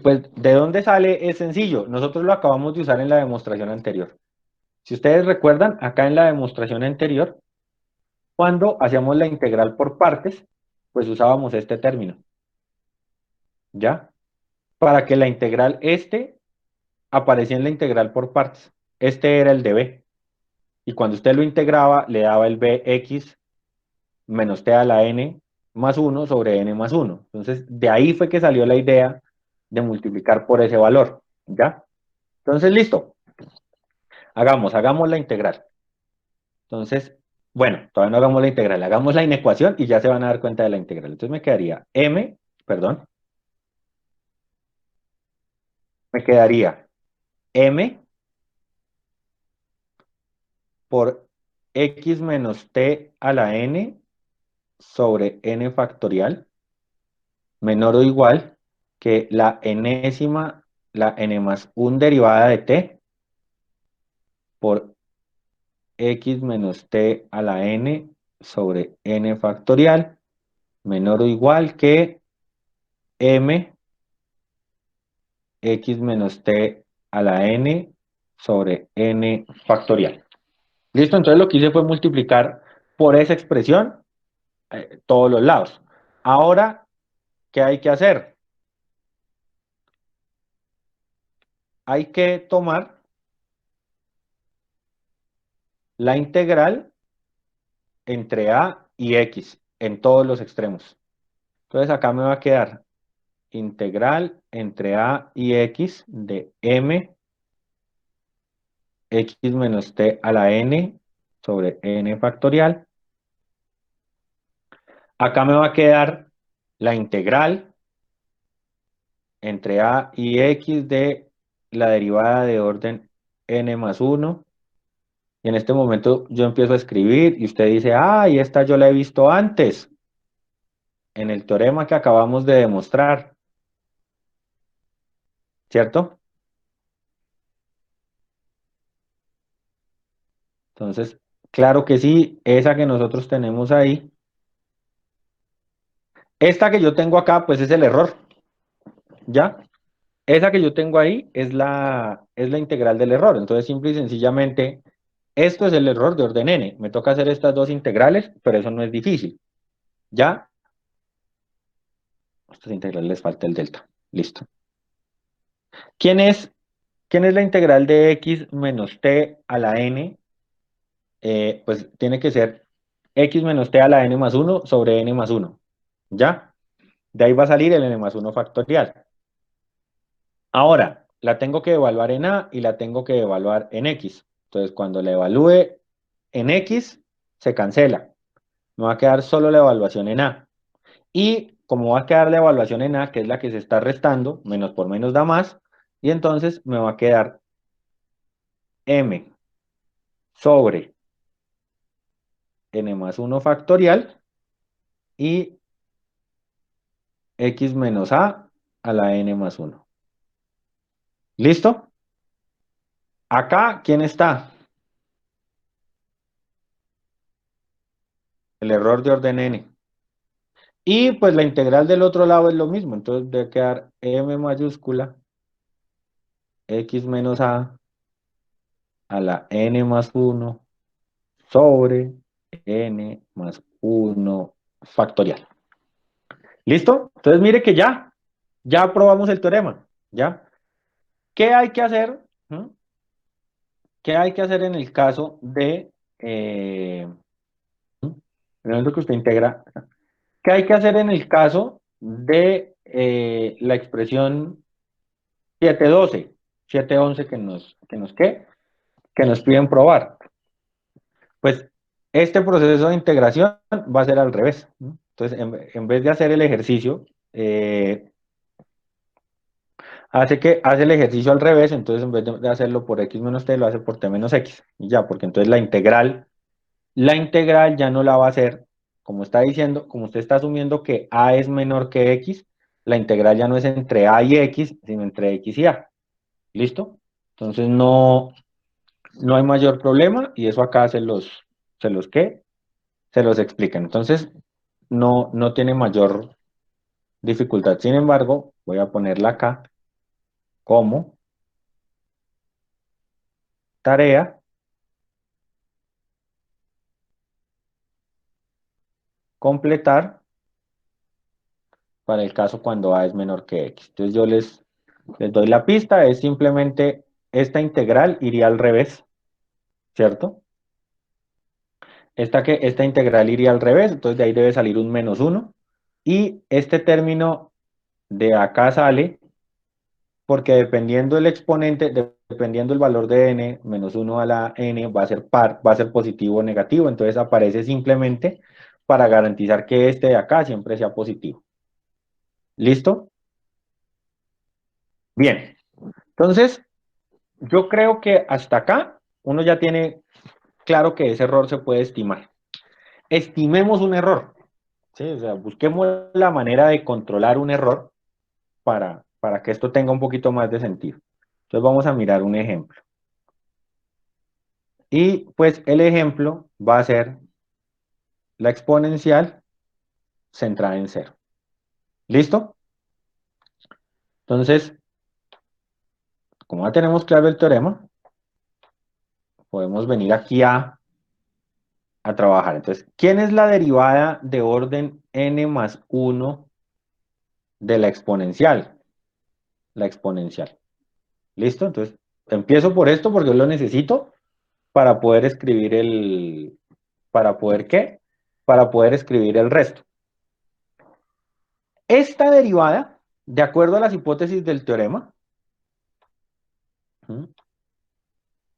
Pues, ¿de dónde sale? Es sencillo. Nosotros lo acabamos de usar en la demostración anterior. Si ustedes recuerdan, acá en la demostración anterior, cuando hacíamos la integral por partes, pues usábamos este término, ¿ya? Para que la integral aparecía en la integral por partes. Este era el de b. Y cuando usted lo integraba, le daba el bx menos t a la n más uno sobre n más uno. Entonces, de ahí fue que salió la idea de multiplicar por ese valor, ¿ya? Entonces, listo. Hagamos la integral. Entonces, bueno, todavía no hagamos la integral, hagamos la inecuación y ya se van a dar cuenta de la integral. Entonces me quedaría perdón, me quedaría m por x menos t a la n sobre n factorial menor o igual que la enésima, la n más 1 derivada de t por x menos t a la n sobre n factorial menor o igual que m x menos t a la n sobre n factorial. ¿Listo? Entonces lo que hice fue multiplicar por esa expresión todos los lados. Ahora, ¿qué hay que hacer? Hay que tomar la integral entre a y x en todos los extremos. Entonces acá me va a quedar integral entre a y x de m x menos t a la n sobre n factorial. Acá me va a quedar la integral entre a y x de la derivada de orden n más uno. Y en este momento yo empiezo a escribir y usted dice, ah, y esta yo la he visto antes, en el teorema que acabamos de demostrar, ¿cierto? Entonces, claro que sí, esa que nosotros tenemos ahí. Esta que yo tengo acá, pues es el error, ¿ya? Esa que yo tengo ahí es la integral del error. Entonces, simple y sencillamente, esto es el error de orden n. Me toca hacer estas dos integrales, pero eso no es difícil. ¿Ya? A estas integrales les falta el delta. Listo. ¿Quién es, quién es la integral de x menos t a la n? Pues tiene que ser x menos t a la n más uno sobre n más uno. ¿Ya? De ahí va a salir el n más uno factorial. Ahora, la tengo que evaluar en a y la tengo que evaluar en x. Entonces, cuando la evalúe en x, se cancela. Me va a quedar solo la evaluación en a. Y como va a quedar la evaluación en a, que es la que se está restando, menos por menos da más, y entonces me va a quedar m sobre n más uno factorial y x menos a la n más uno. ¿Listo? Acá, ¿quién está? El error de orden n. Y pues la integral del otro lado es lo mismo, entonces debe quedar m mayúscula x menos a la n más uno sobre n más uno factorial. ¿Listo? Entonces mire que ya probamos el teorema, ¿ya? ¿Qué hay que hacer? ¿Mm? ¿Qué hay que hacer en el caso de, ¿mm? en el momento que usted integra, ¿qué hay que hacer en el caso de la expresión 712, 711 que nos piden probar? Pues este proceso de integración va a ser al revés, ¿no? Entonces, en vez de hacer el ejercicio, eh, hace el ejercicio al revés, entonces en vez de hacerlo por x menos t, lo hace por t menos x. Y ya, porque entonces la integral ya no la va a hacer, como está diciendo, como usted está asumiendo que a es menor que x, la integral ya no es entre a y x, sino entre x y a. ¿Listo? Entonces no hay mayor problema y eso acá ¿qué? Se los explican. Entonces no tiene mayor dificultad. Sin embargo, voy a ponerla acá como tarea, completar para el caso cuando A es menor que X. Entonces yo les doy la pista, es simplemente esta integral iría al revés, ¿cierto? Esta integral iría al revés, entonces de ahí debe salir un menos uno. Y este término de acá sale porque dependiendo el exponente, dependiendo el valor de n, menos uno a la n va a ser va a ser positivo o negativo. Entonces aparece simplemente para garantizar que este de acá siempre sea positivo. ¿Listo? Bien. Entonces, yo creo que hasta acá uno ya tiene claro que ese error se puede estimar. Estimemos un error. ¿Sí? O sea, busquemos la manera de controlar un error para que esto tenga un poquito más de sentido. Entonces vamos a mirar un ejemplo. Y pues el ejemplo va a ser la exponencial centrada en cero. ¿Listo? Entonces, como ya tenemos claro el teorema, podemos venir aquí a trabajar. Entonces, ¿quién es la derivada de orden n más 1 de la exponencial? La exponencial. ¿Listo? Entonces, empiezo por esto porque yo lo necesito para poder escribir ¿para poder qué? Para poder escribir el resto. Esta derivada, de acuerdo a las hipótesis del teorema,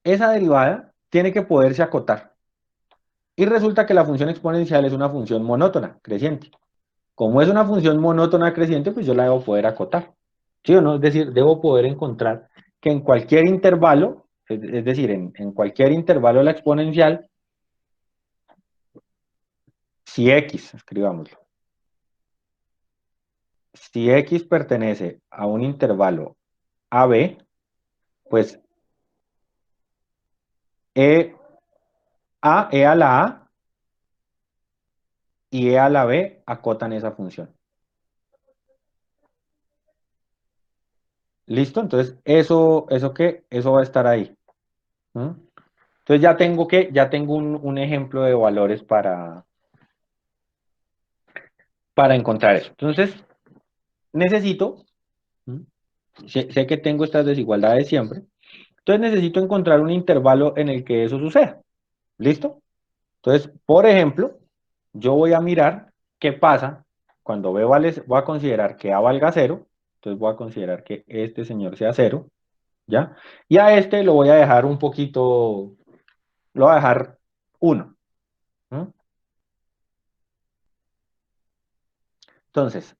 esa derivada tiene que poderse acotar. Y resulta que la función exponencial es una función monótona, creciente. Como es una función monótona creciente, pues yo la debo poder acotar. ¿Sí o no? Es decir, debo poder encontrar que en cualquier intervalo, es decir, en cualquier intervalo de la exponencial, si x, escribámoslo, si x pertenece a un intervalo AB, pues e a la A y E a la B acotan esa función. ¿Listo? Entonces, ¿eso qué? Eso va a estar ahí. ¿Mm? Entonces ya tengo un ejemplo de valores para encontrar eso. Entonces, necesito, ¿mm? sé que tengo estas desigualdades siempre, entonces necesito encontrar un intervalo en el que eso suceda. ¿Listo? Entonces, por ejemplo, yo voy a mirar qué pasa cuando B vale, voy a considerar que A valga cero, entonces voy a considerar que este señor sea cero, ¿ya? Y a este lo voy a dejar un poquito, lo voy a dejar uno. Entonces,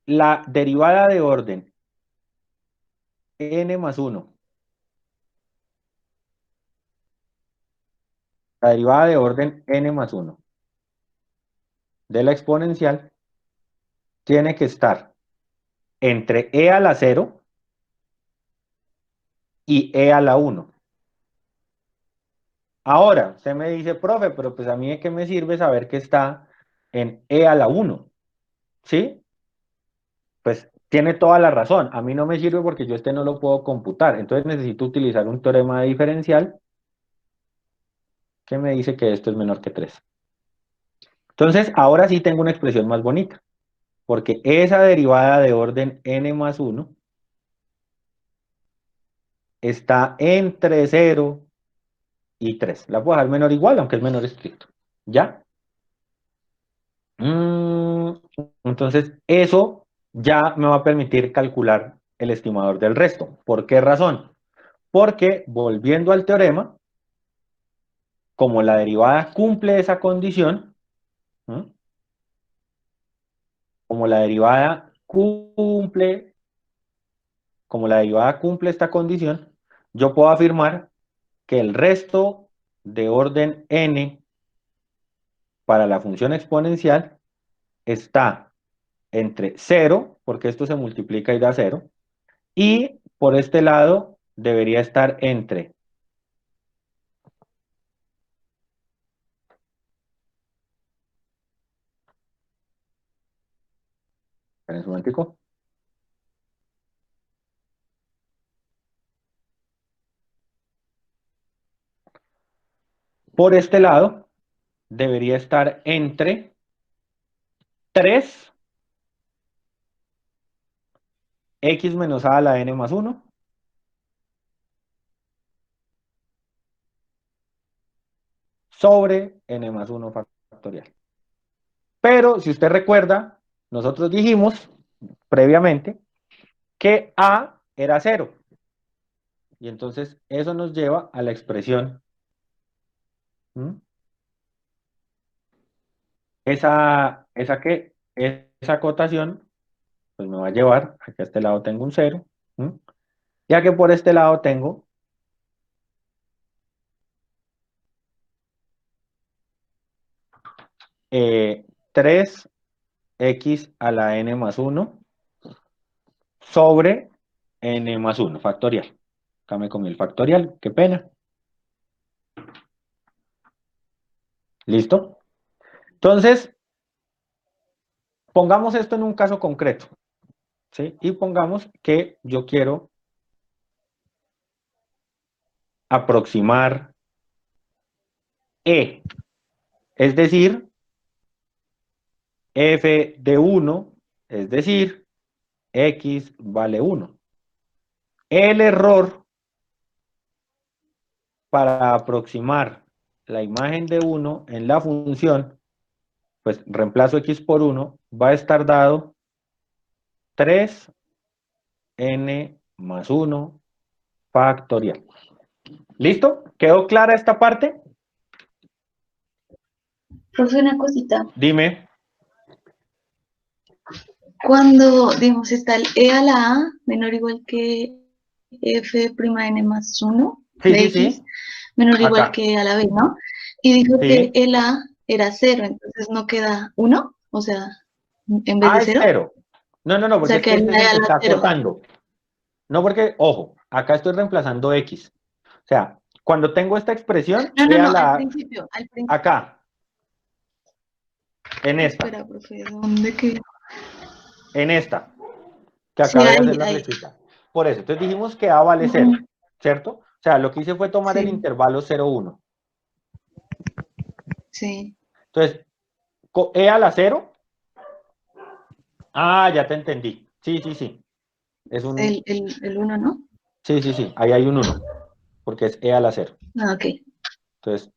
la derivada de orden n más uno, la derivada de orden n más uno de la exponencial tiene que estar entre e a la cero y e a la uno. Ahora, usted me dice, profe, pero pues a mí de qué me sirve saber que está en e a la uno, ¿sí? Pues tiene toda la razón. A mí no me sirve porque yo este no lo puedo computar. Entonces necesito utilizar un teorema de diferencial que me dice que esto es menor que 3. Entonces, ahora sí tengo una expresión más bonita, porque esa derivada de orden n más uno está entre cero y 3. La puedo dejar menor o igual, aunque es menor estricto. ¿Ya? Mm, entonces, eso ya me va a permitir calcular el estimador del resto. ¿Por qué razón? Porque, volviendo al teorema, como la derivada cumple esa condición, ¿m? Como la derivada cumple, como la derivada cumple esta condición, yo puedo afirmar que el resto de orden n para la función exponencial está entre cero, porque esto se multiplica y da cero, Y por este lado debería estar entre, esperen un momentico. Por este lado debería estar entre 3 x menos a la n más 1 sobre n más 1 factorial. Pero si usted recuerda, nosotros dijimos previamente que a era 0. Y entonces eso nos lleva a la expresión. ¿Mm? Esa acotación pues me va a llevar a que a este lado tengo un 0. ¿Mm? Ya que por este lado tengo 3x a la n más 1 sobre n más 1 factorial. Acá me comí el factorial, qué pena. ¿Listo? Entonces, pongamos esto en un caso concreto, ¿sí? Y pongamos que yo quiero aproximar E, es decir, f de 1, es decir, x vale 1. El error para aproximar la imagen de 1 en la función, pues reemplazo x por 1, va a estar dado 3n más 1 factorial. ¿Listo? ¿Quedó clara esta parte? Profe, una cosita. Dime. Cuando, digamos, está el e a la a menor o igual que f' n más 1 Sí, de sí, x, sí. menor o igual Acá. que a la b, ¿no? Y dijo que Sí. el a era 0, entonces no queda 1, o sea, en vez A de es 0, 0. No, no, no, o porque sea es que que el este es e el a que la está 0. acotando. No, porque, ojo, acá estoy reemplazando x. O sea, cuando tengo esta expresión, No, e no, a no, la A, al principio. acá, en esta, Espera, profe, ¿dónde queda? en esta, que Sí, acabé de hacer ahí, la ahí. flechita. Por eso, entonces dijimos que a vale 0, Ujú, ¿cierto? O sea, lo que hice fue tomar el sí, intervalo 0, 1. sí. Entonces, e a la 0, ah, ya te entendí. Sí, sí, sí. Es un, El 1, ¿no? sí, sí, sí, ahí hay un 1, porque es e a la 0. Ah, ok. Entonces,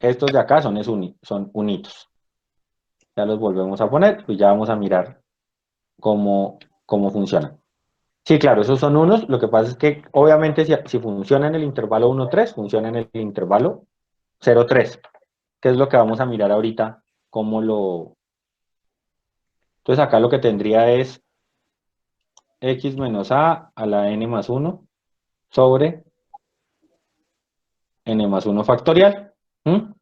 estos de acá son unitos. Ya los volvemos a poner, pues ya vamos a mirar cómo funcionan. Sí, claro, esos son unos. Lo que pasa es que, obviamente, si funciona en el intervalo 1-3, funciona en el intervalo 0-3, que es lo que vamos a mirar ahorita, cómo lo... Entonces, acá lo que tendría es x menos a la n más 1 sobre n más 1 factorial. ¿Mm?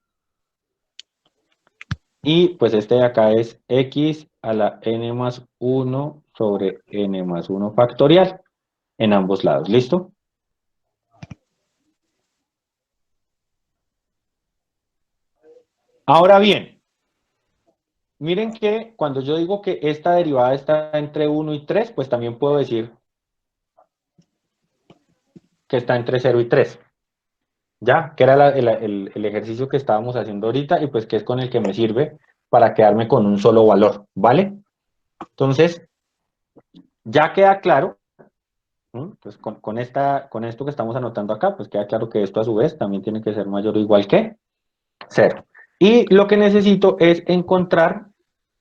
Y pues este de acá es x a la n más 1 sobre n más 1 factorial en ambos lados. ¿Listo? Ahora bien, miren que cuando yo digo que esta derivada está entre 1 y 3, pues también puedo decir que está entre 0 y 3. ¿Ya? Que era el ejercicio que estábamos haciendo ahorita y pues que es con el que me sirve para quedarme con un solo valor, ¿vale? Entonces, ya queda claro, ¿no? Pues con esto que estamos anotando acá, pues queda claro que esto a su vez también tiene que ser mayor o igual que 0. Y lo que necesito es encontrar,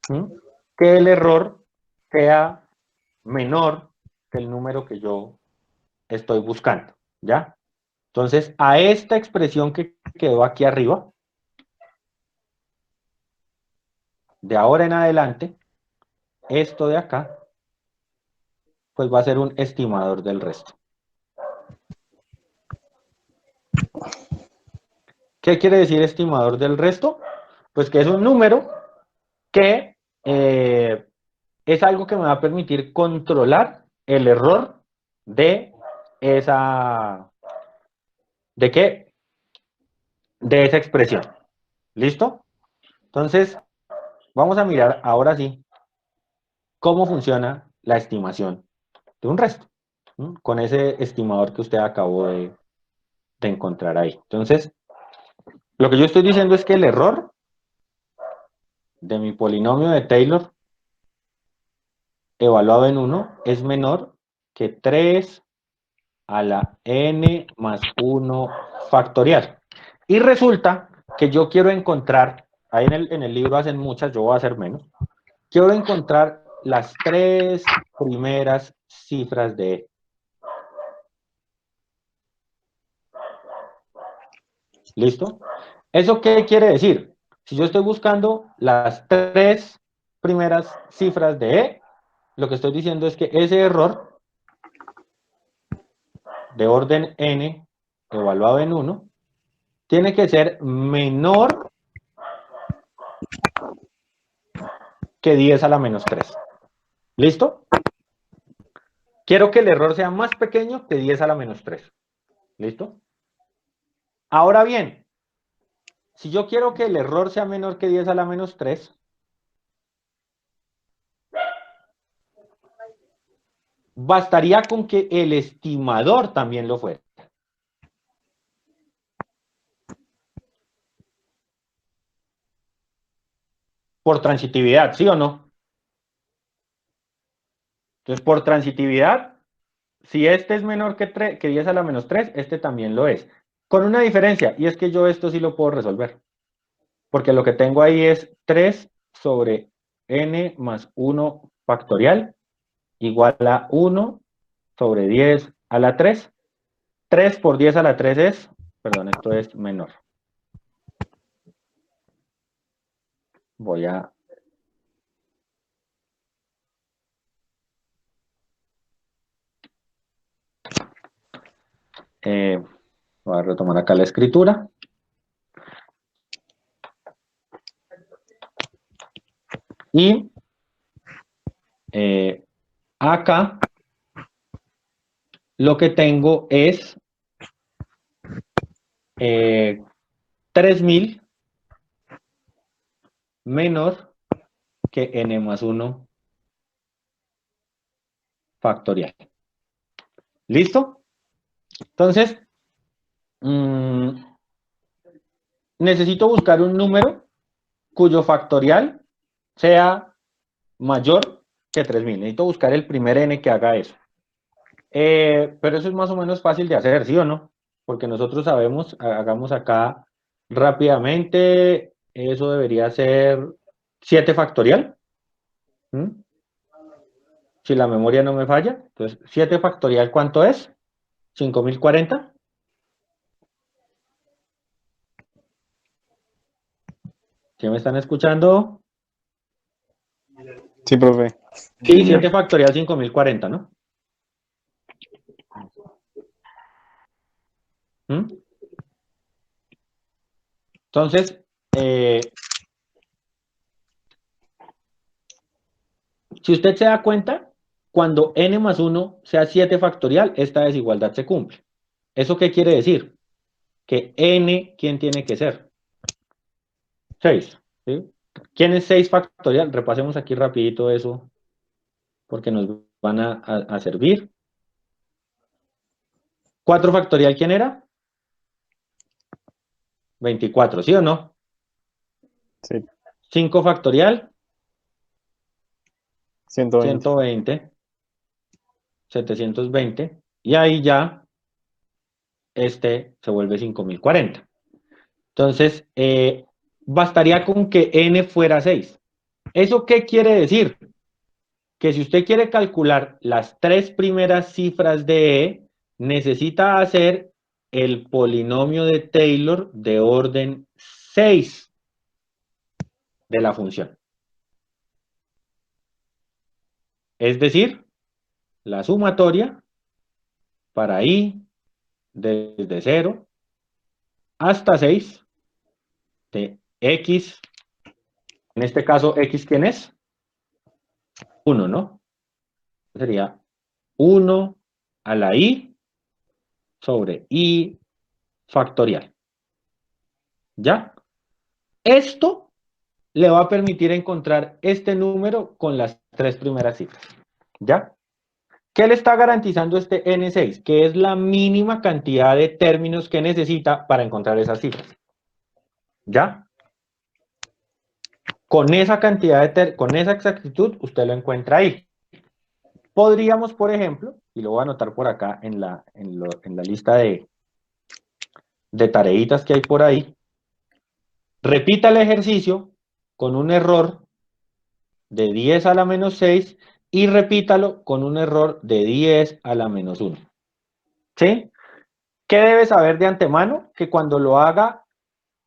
¿no?, que el error sea menor que el número que yo estoy buscando, ¿ya? Entonces, a esta expresión que quedó aquí arriba, de ahora en adelante, esto de acá, pues va a ser un estimador del resto. ¿Qué quiere decir estimador del resto? Pues que es un número que es algo que me va a permitir controlar el error de esa, ¿de qué? De esa expresión. ¿Listo? Entonces, vamos a mirar ahora sí cómo funciona la estimación de un resto, ¿no? Con ese estimador que usted acabó de encontrar ahí. Entonces, lo que yo estoy diciendo es que el error de mi polinomio de Taylor evaluado en 1 es menor que 3 a la n más 1 factorial. Y resulta que yo quiero encontrar, ahí en el libro hacen muchas, yo voy a hacer menos, quiero encontrar las tres primeras cifras de E. ¿Listo? ¿Eso qué quiere decir? Si yo estoy buscando las tres primeras cifras de E, lo que estoy diciendo es que ese error de orden n evaluado en 1 tiene que ser menor que 10 a la menos 3. ¿Listo? Quiero que el error sea más pequeño que 10 a la menos 3. ¿Listo? Ahora bien, si yo quiero que el error sea menor que 10 a la menos 3, bastaría con que el estimador también lo fuera. Por transitividad, ¿sí o no? Entonces, por transitividad, si este es menor que 10 a la menos 3, este también lo es. Con una diferencia, y es que yo esto sí lo puedo resolver. Porque lo que tengo ahí es 3 sobre n más 1 factorial igual a 1 sobre 10 a la 3. 3 por 10 a la 3 es, perdón, esto es menor. Voy a... voy a retomar acá la escritura. Y acá lo que tengo es 3000 menor que n más 1 factorial. ¿Listo? Entonces, necesito buscar un número cuyo factorial sea mayor que 3000. Necesito buscar el primer n que haga eso. Pero eso es más o menos fácil de hacer, ¿sí o no? Porque nosotros sabemos, hagamos acá rápidamente, eso debería ser 7 factorial. ¿Mm? Si la memoria no me falla. Entonces, 7 factorial, ¿cuánto es? 5040. ¿Sí me están escuchando? Sí, profe. Sí, Sí, señor. 7 factorial 5040, ¿no? ¿Mm? Entonces, si usted se da cuenta, cuando n más 1 sea 7 factorial, esta desigualdad se cumple. ¿Eso qué quiere decir? Que n, ¿quién tiene que ser? 6. ¿Sí? ¿Quién es 6 factorial? Repasemos aquí rapidito eso, porque nos van a servir. 4 factorial, ¿quién era? 24, ¿sí o no? Sí, 5 factorial, 120. 120, 720, y ahí ya este se vuelve 5040. Entonces, bastaría con que n fuera 6. ¿Eso qué quiere decir? Que si usted quiere calcular las tres primeras cifras de E, necesita hacer el polinomio de Taylor de orden 6 de la función. Es decir, la sumatoria para I desde 0 hasta 6 de X, en este caso X, ¿quién es? 1, ¿no? Sería 1 a la I sobre I factorial. ¿Ya? Esto le va a permitir encontrar este número con las 3 primeras cifras. ¿Ya? ¿Qué le está garantizando este N6? Que es la mínima cantidad de términos que necesita para encontrar esas cifras. ¿Ya? Con esa cantidad con esa exactitud, usted lo encuentra ahí. Podríamos, por ejemplo, y lo voy a anotar por acá en la lista de tareitas que hay por ahí, repita el ejercicio con un error de 10 a la menos 6 y repítalo con un error de 10 a la menos 1. ¿Sí? ¿Qué debe saber de antemano? Que cuando lo haga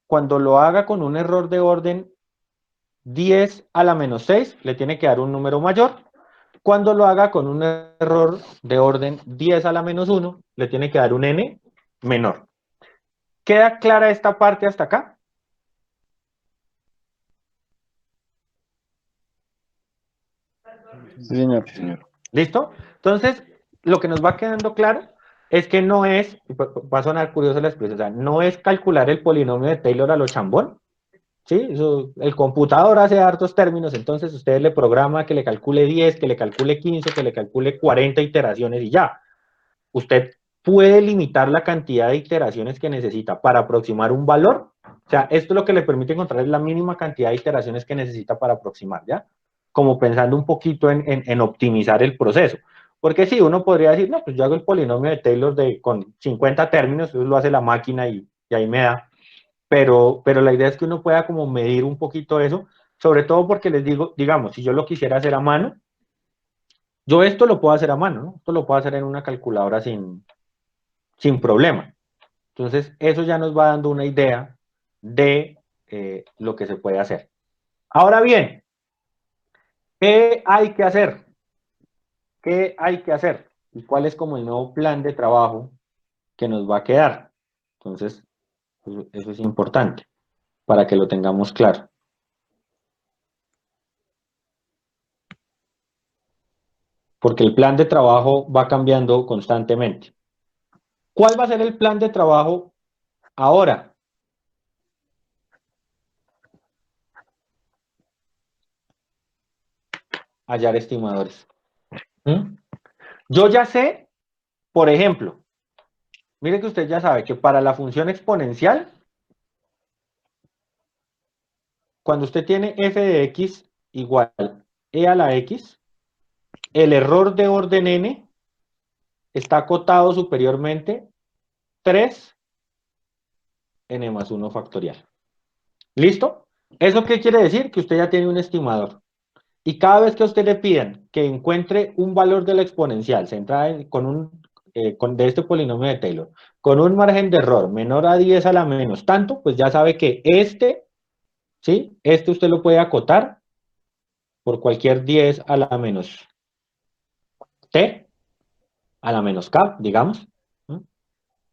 con un error de orden 10 a la menos 6, le tiene que dar un número mayor. Cuando lo haga con un error de orden 10 a la menos 1, le tiene que dar un n menor. ¿Queda clara esta parte hasta acá? Sí, señor. Sí, señor. ¿Listo? Entonces, lo que nos va quedando claro es que no es, va a sonar curioso la expresión, o sea, no es calcular el polinomio de Taylor a lo chambón, ¿sí? Eso, el computador hace hartos términos, entonces usted le programa que le calcule 10, que le calcule 15, que le calcule 40 iteraciones y ya. Usted puede limitar la cantidad de iteraciones que necesita para aproximar un valor. O sea, esto lo que le permite encontrar es la mínima cantidad de iteraciones que necesita para aproximar, ¿ya? Como pensando un poquito en optimizar el proceso. Porque sí, uno podría decir, no, pues yo hago el polinomio de Taylor con 50 términos, eso lo hace la máquina y ahí me da. Pero la idea es que uno pueda como medir un poquito eso, sobre todo porque les digo, digamos, si yo lo quisiera hacer a mano, yo esto lo puedo hacer a mano, ¿no? Esto lo puedo hacer en una calculadora sin problema. Entonces, eso ya nos va dando una idea de lo que se puede hacer. Ahora bien, ¿qué hay que hacer? ¿Qué hay que hacer? ¿Y cuál es como el nuevo plan de trabajo que nos va a quedar? Entonces, eso es importante para que lo tengamos claro. Porque el plan de trabajo va cambiando constantemente. ¿Cuál va a ser el plan de trabajo ahora? Hallar estimadores. ¿Mm? Yo ya sé, por ejemplo, mire que usted ya sabe que para la función exponencial, cuando usted tiene f de x igual e a la x, el error de orden n está acotado superiormente 3 n más 1 factorial. ¿Listo? ¿Eso qué quiere decir? Que usted ya tiene un estimador. Y cada vez que a usted le pidan que encuentre un valor de la exponencial centrada de este polinomio de Taylor, con un margen de error menor a 10 a la menos tanto, pues ya sabe que ¿sí? Este usted lo puede acotar por cualquier 10 a la menos t, a la menos k, digamos, ¿no?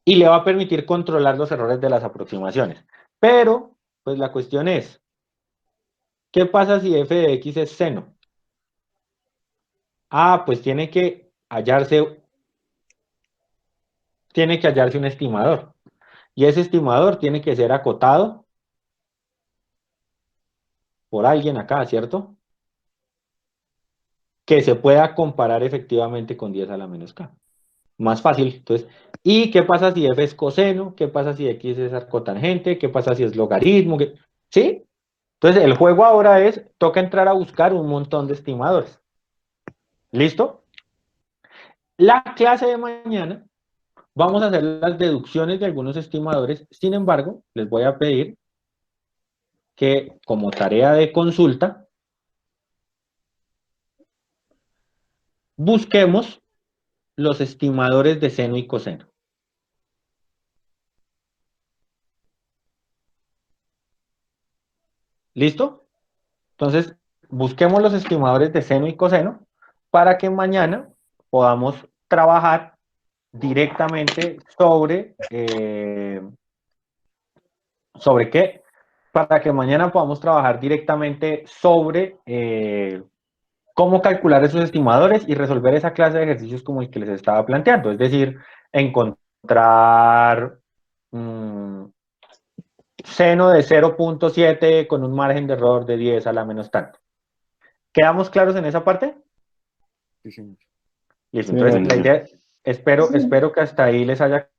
Y le va a permitir controlar los errores de las aproximaciones. Pero, pues la cuestión es, ¿qué pasa si f de x es seno? Ah, pues tiene que hallarse un estimador. Y ese estimador tiene que ser acotado por alguien acá, ¿cierto? Que se pueda comparar efectivamente con 10 a la menos k. Más fácil. Entonces, ¿y qué pasa si f es coseno? ¿Qué pasa si x es arcotangente? ¿Qué pasa si es logaritmo? ¿Sí? Entonces, el juego ahora toca entrar a buscar un montón de estimadores. ¿Listo? La clase de mañana vamos a hacer las deducciones de algunos estimadores. Sin embargo, les voy a pedir que como tarea de consulta, busquemos los estimadores de seno y coseno. ¿Listo? Entonces, busquemos los estimadores de seno y coseno para que mañana podamos trabajar directamente ¿sobre qué? Para que mañana podamos trabajar directamente sobre cómo calcular esos estimadores y resolver esa clase de ejercicios como el que les estaba planteando. Es decir, encontrar seno de 0.7 con un margen de error de 10 a la menos tanto. ¿Quedamos claros en esa parte? Sí, señor. Listo, Sí, entonces no. la idea, espero que hasta ahí les haya